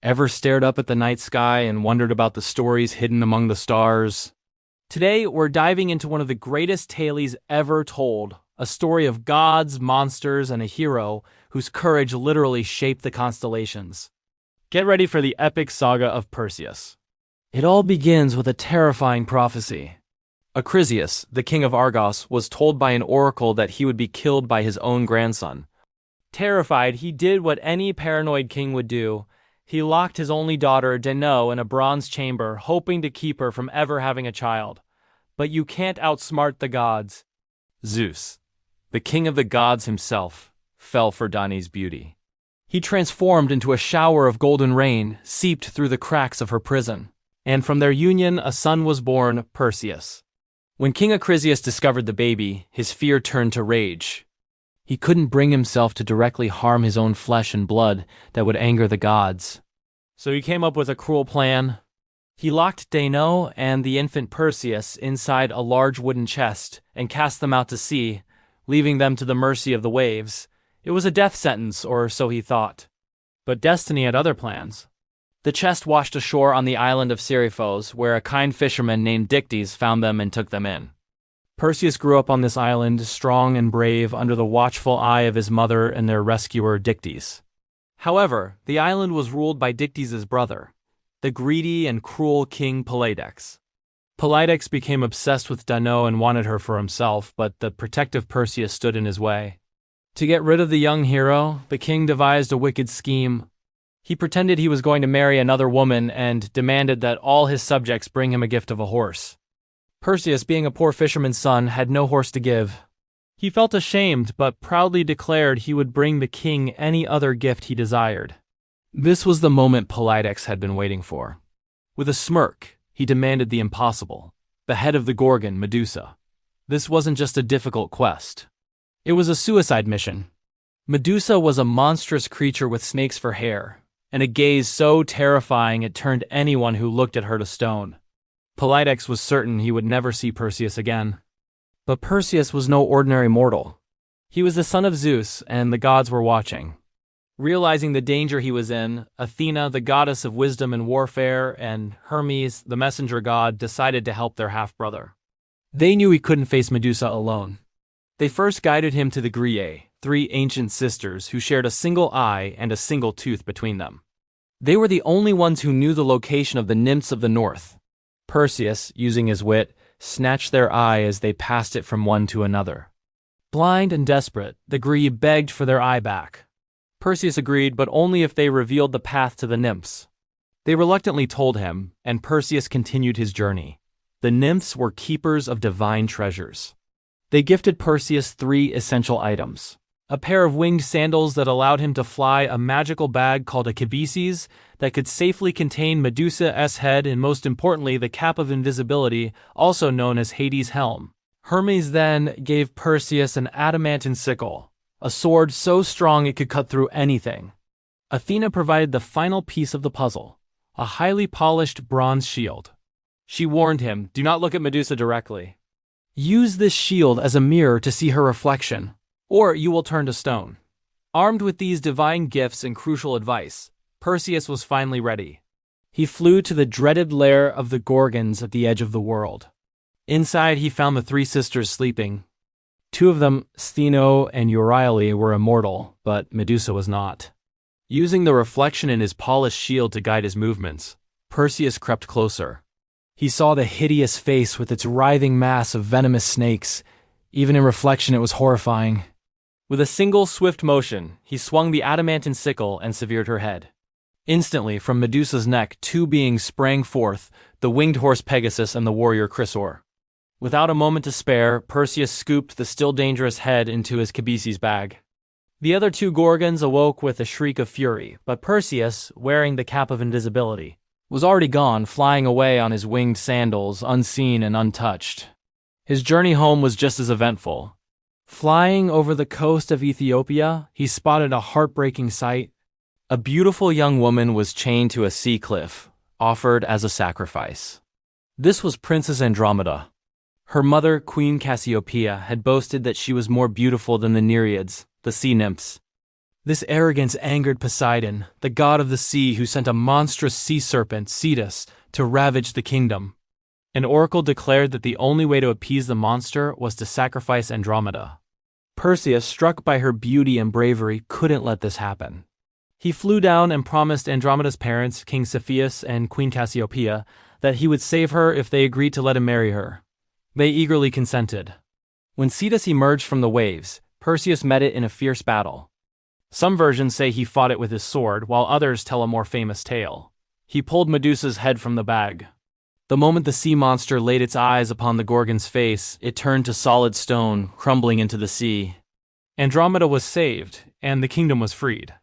Ever stared up at the night sky and wondered about the stories hidden among the stars? Today, we're diving into one of the greatest tales ever told, a story of gods, monsters, and a hero whose courage literally shaped the constellations. Get ready for the epic saga of Perseus. It all begins with a terrifying prophecy. Acrisius, the king of Argos, was told by an oracle that he would be killed by his own grandson. Terrified, he did what any paranoid king would do. He locked his only daughter, Danae, in a bronze chamber, hoping to keep her from ever having a child. But you can't outsmart the gods. Zeus, the king of the gods himself, fell for Danae's beauty. He transformed into a shower of golden rain, seeped through the cracks of her prison. And from their union a son was born, Perseus. When King Acrisius discovered the baby, his fear turned to rage. He couldn't bring himself to directly harm his own flesh and blood that would anger the gods. So he came up with a cruel plan. He locked Danae and the infant Perseus inside a large wooden chest and cast them out to sea, leaving them to the mercy of the waves. It was a death sentence, or so he thought. But destiny had other plans. The chest washed ashore on the island of Seriphos, where a kind fisherman named Dictys found them and took them in. Perseus grew up on this island, strong and brave, under the watchful eye of his mother and their rescuer Dictys. However, the island was ruled by Dictys' brother, the greedy and cruel king Polydex. Polydex became obsessed with Danae and wanted her for himself, but the protective Perseus stood in his way. To get rid of the young hero, the king devised a wicked scheme. He pretended he was going to marry another woman and demanded that all his subjects bring him a gift of a horse. Perseus, being a poor fisherman's son, had no horse to give. He felt ashamed, but proudly declared he would bring the king any other gift he desired. This was the moment Polydex had been waiting for. With a smirk, he demanded the impossible, the head of the Gorgon, Medusa. This wasn't just a difficult quest. It was a suicide mission. Medusa was a monstrous creature with snakes for hair, and a gaze so terrifying it turned anyone who looked at her to stone. Polydex was certain he would never see Perseus again. But Perseus was no ordinary mortal. He was the son of Zeus, and the gods were watching. Realizing the danger he was in, Athena, the goddess of wisdom and warfare, and Hermes, the messenger god, decided to help their half-brother. They knew he couldn't face Medusa alone. They first guided him to the Graiae, 3 ancient sisters who shared a single eye and a single tooth between them. They were the only ones who knew the location of the nymphs of the north. Perseus, using his wit, snatched their eye as they passed it from one to another. Blind and desperate, the Graiae begged for their eye back. Perseus agreed, but only if they revealed the path to the nymphs. They reluctantly told him, and Perseus continued his journey. The nymphs were keepers of divine treasures. They gifted Perseus 3 essential items: a pair of winged sandals that allowed him to fly, a magical bag called a cabeces that could safely contain Medusa's head, and most importantly, the cap of invisibility, also known as Hades' helm. Hermes then gave Perseus an adamantine sickle, a sword so strong it could cut through anything. Athena provided the final piece of the puzzle, a highly polished bronze shield. She warned him, do not look at Medusa directly. Use this shield as a mirror to see her reflection, or you will turn to stone. Armed with these divine gifts and crucial advice, Perseus was finally ready. He flew to the dreaded lair of the Gorgons at the edge of the world. Inside, he found the 3 sisters sleeping. 2 of them, Stheno and Euryale, were immortal, but Medusa was not. Using the reflection in his polished shield to guide his movements, Perseus crept closer. He saw the hideous face with its writhing mass of venomous snakes. Even in reflection, it was horrifying. With a single swift motion, he swung the adamantine sickle and severed her head. Instantly, from Medusa's neck, 2 beings sprang forth, the winged horse Pegasus and the warrior Chrysaor. Without a moment to spare, Perseus scooped the still dangerous head into his cabeces bag. The other 2 Gorgons awoke with a shriek of fury, but Perseus, wearing the cap of invisibility, was already gone, flying away on his winged sandals, unseen and untouched. His journey home was just as eventful. Flying over the coast of Ethiopia, he spotted a heartbreaking sight. A beautiful young woman was chained to a sea cliff, offered as a sacrifice. This was Princess Andromeda. Her mother, Queen Cassiopeia, had boasted that she was more beautiful than the Nereids, the sea nymphs. This arrogance angered Poseidon, the god of the sea, who sent a monstrous sea serpent, Cetus, to ravage the kingdom. An oracle declared that the only way to appease the monster was to sacrifice Andromeda. Perseus, struck by her beauty and bravery, couldn't let this happen. He flew down and promised Andromeda's parents, King Cepheus and Queen Cassiopeia, that he would save her if they agreed to let him marry her. They eagerly consented. When Cetus emerged from the waves, Perseus met it in a fierce battle. Some versions say he fought it with his sword, while others tell a more famous tale. He pulled Medusa's head from the bag. The moment the sea monster laid its eyes upon the Gorgon's face, it turned to solid stone, crumbling into the sea. Andromeda was saved, and the kingdom was freed.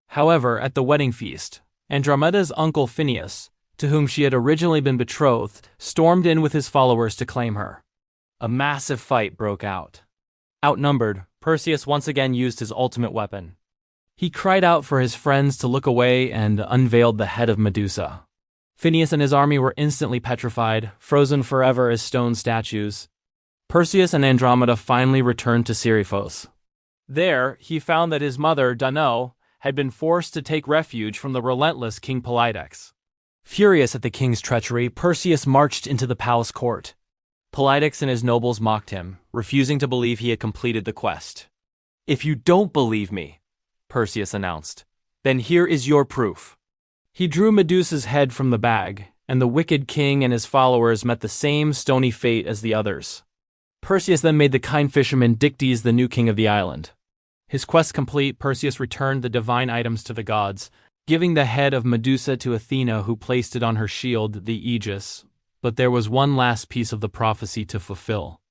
However, at the wedding feast, Andromeda's uncle Phineus, to whom she had originally been betrothed, stormed in with his followers to claim her. A massive fight broke out. Outnumbered, Perseus once again used his ultimate weapon. He cried out for his friends to look away and unveiled the head of Medusa. Phineus and his army were instantly petrified, frozen forever as stone statues. Perseus and Andromeda finally returned to Seriphos. There, he found that his mother, Danae, had been forced to take refuge from the relentless King Polydex. Furious at the king's treachery, Perseus marched into the palace court. Polydex and his nobles mocked him, refusing to believe he had completed the quest. "If you don't believe me," Perseus announced, "then here is your proof." He drew Medusa's head from the bag, and the wicked king and his followers met the same stony fate as the others. Perseus then made the kind fisherman Dictys the new king of the island. His quest complete, Perseus returned the divine items to the gods, giving the head of Medusa to Athena, who placed it on her shield, the Aegis. But there was one last piece of the prophecy to fulfill.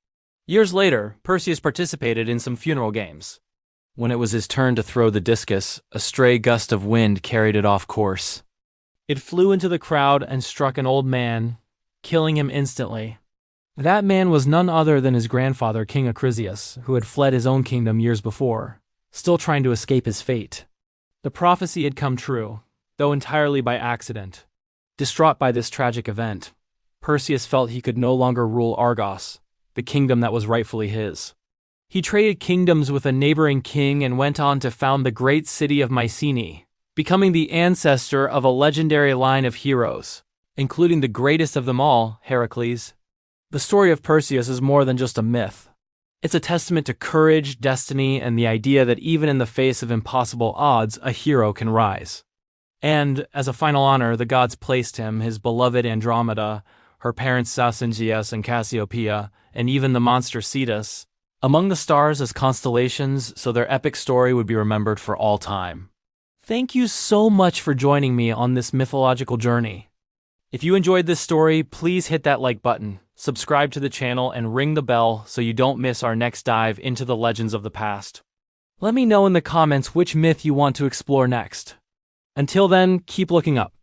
Years later, Perseus participated in some funeral games. When it was his turn to throw the discus, a stray gust of wind carried it off course. It flew into the crowd and struck an old man, killing him instantly. That man was none other than his grandfather, King Acrisius, who had fled his own kingdom years before, still trying to escape his fate. The prophecy had come true, though entirely by accident. Distraught by this tragic event, Perseus felt he could no longer rule Argos, the kingdom that was rightfully his. He traded kingdoms with a neighboring king and went on to found the great city of Mycenae, becoming the ancestor of a legendary line of heroes, including the greatest of them all, Heracles. The story of Perseus is more than just a myth. It's a testament to courage, destiny, and the idea that even in the face of impossible odds, a hero can rise. And, as a final honor, the gods placed him, his beloved Andromeda, her parents Sausyngeus and Cassiopeia, and even the monster Cetus, among the stars as constellations, so their epic story would be remembered for all time. Thank you so much for joining me on this mythological journey. If you enjoyed this story, please hit that like button, subscribe to the channel, and ring the bell so you don't miss our next dive into the legends of the past. Let me know in the comments which myth you want to explore next. Until then, keep looking up.